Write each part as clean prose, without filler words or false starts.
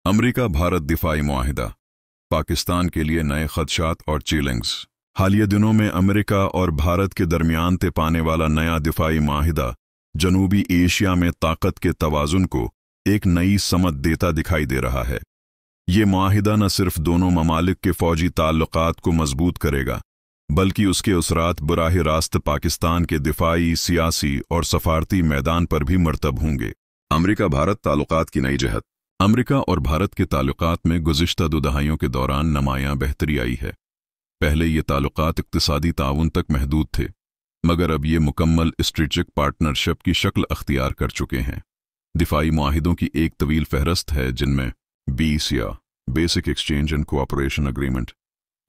America Bharat दिफाई मुआहिदा, Pakistan के लिए नए खदशात और चैलेंज। हालिया दिनों में अमेरिका और भारत के दरमियान तय पाने वाला नया दिफाई मुआहिदा जनूबी एशिया में ताकत के तवाज़ुन को एक नई समत देता दिखाई दे रहा है। ये मुआहिदा न सिर्फ दोनों ममालिक के फौजी ताल्लुकात को मजबूत करेगा, बल्कि उसके असरात बराह रास्त पाकिस्तान के दिफाई, सियासी और सफारती मैदान पर भी मरतब होंगे। अमेरिका भारत ताल्लुकात की नई जहत। अमेरिका और भारत के ताल्लुकात में गुज़िश्ता 2 दहाइयों के दौरान नुमायां बेहतरी आई है। पहले ये ताल्लुकात इक़्तिसादी ताउन तक महदूद थे, मगर अब ये मुकम्मल स्ट्रेटेजिक पार्टनरशिप की शक्ल अख्तियार कर चुके हैं। दिफाई मुआहिदों की एक तवील फहरस्त है, जिनमें BECA basic exchange and cooperation agreement,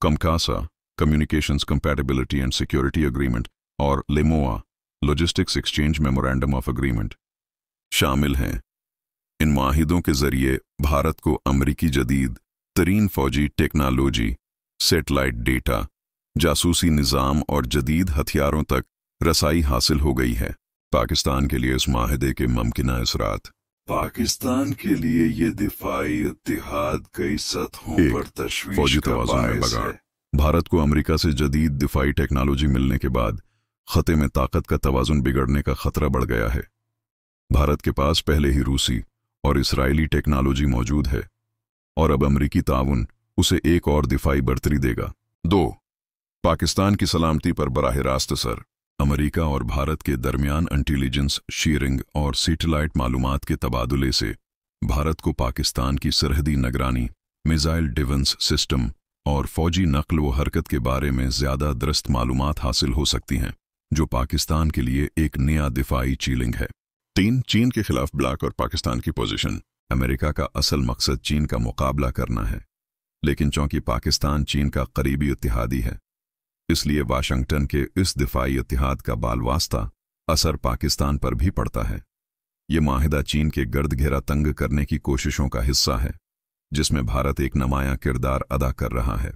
COMCASA communications compatibility and security agreement और LEMOA logistics exchange memorandum of agreement शामिल हैं। इन मुआहिदों के जरिए भारत को अमरीकी जदीद तरीन फौजी टेक्नोलॉजी, सैटेलाइट डेटा, जासूसी निज़ाम और जदीद हथियारों तक रसाई हासिल हो गई है। पाकिस्तान के लिए इस मुआहिदे के मुमकिन असरात। पाकिस्तान के लिए ये दिफाई इत्तिहाद कई सतहों पर तशवीश फौजी का तवाज़ुन में बाइस बगाड़। है। भारत को अमेरिका से जदीद दिफाई टेक्नोलॉजी मिलने के बाद खते में ताकत का तवाज़ुन बिगड़ने का खतरा बढ़ गया है। भारत के पास पहले ही रूसी और इसराइली टेक्नोलॉजी मौजूद है, और अब अमरीकी ताउन उसे एक और दिफाई बर्तरी देगा। 2. पाकिस्तान की सलामती पर बराह रास्त असर। अमरीका और भारत के दरमियान इंटेलिजेंस शेयरिंग और सैटेलाइट मालूमात के तबादुले से भारत को पाकिस्तान की सरहदी निगरानी, मिसाइल डिफेंस सिस्टम और फौजी नक्ल व हरकत के बारे में ज़्यादा दुरुस्त मालूमात हासिल हो सकती हैं, जो पाकिस्तान के लिए एक नया दिफाई चैलेंज है। 3. चीन के खिलाफ ब्लॉक और पाकिस्तान की पोजीशन। अमेरिका का असल मकसद चीन का मुकाबला करना है, लेकिन चूंकि पाकिस्तान चीन का करीबी इत्तिहादी है, इसलिए वाशिंगटन के इस दिफाई इत्तिहाद का बालवास्ता असर पाकिस्तान पर भी पड़ता है। ये मुआहिदा चीन के गर्द घेरा तंग करने की कोशिशों का हिस्सा है, जिसमें भारत एक नुमायां किरदार अदा कर रहा है।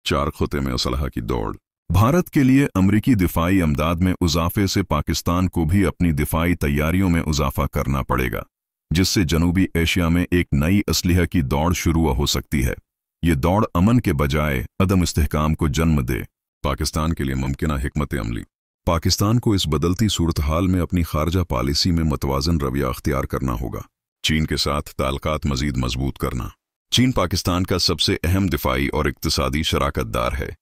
4. खुते में असलहा की दौड़। भारत के लिए अमरीकी दिफाई अमदाद में इजाफे से पाकिस्तान को भी अपनी दिफाई तैयारियों में इजाफा करना पड़ेगा, जिससे जनूबी एशिया में एक नई असलहा की दौड़ शुरू हो सकती है। ये दौड़ अमन के बजाय अदम इस्तेहकाम को जन्म दे। पाकिस्तान के लिए मुमकिन हिकमत अमली। पाकिस्तान को इस बदलती सूरत हाल में अपनी खारजा पॉलिसी में मतवाजन रवैया अख्तियार करना होगा। चीन के साथ ताल्लुकात मजीद मजबूत करना। चीन पाकिस्तान का सबसे अहम दिफाई और इक्तिसादी शराकतदार है।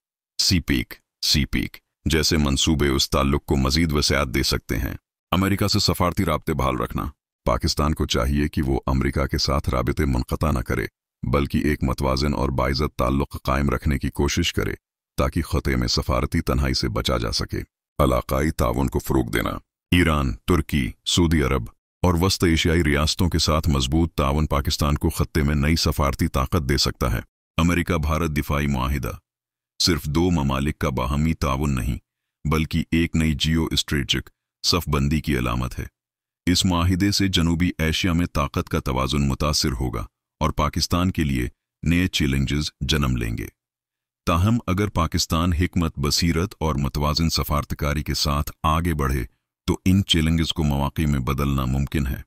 सीपीक जैसे मंसूबे उस ताल्लुक को मजीद वसअत दे सकते हैं। अमेरिका से सफारती राब्ते बहाल रखना। पाकिस्तान को चाहिए कि वो अमेरिका के साथ राबते मुनक़ता न करे, बल्कि एक मतवाज़न और बाइज़्ज़त ताल्लुक कायम रखने की कोशिश करे, ताकि खते में सफारती तन्हाई से बचा जा सके। इलाक़ाई ताउन को फ़रोग़ देना। ईरान, तुर्की, सऊदी अरब और वस्त एशियाई रियासतों के साथ मजबूत ताउन पाकिस्तान को खत्ते में नई सफारती ताकत दे सकता है। अमेरिका भारत दिफाई मुआहिदा सिर्फ 2 ममालिक का बाहमी ताउन नहीं, बल्कि एक नई जियो स्ट्रेटेजिक सफबंदी की अलामत है। इस मुआहिदे से जनूबी एशिया में ताकत का तवाज़ुन मुतासिर होगा और पाकिस्तान के लिए नए चैलेंजेस जन्म लेंगे। ताहम अगर पाकिस्तान हिकमत, बसीरत और मतवाज़न सफारतकारी के साथ आगे बढ़े, तो इन चैलेंजेस को मौक़े में बदलना मुमकिन है।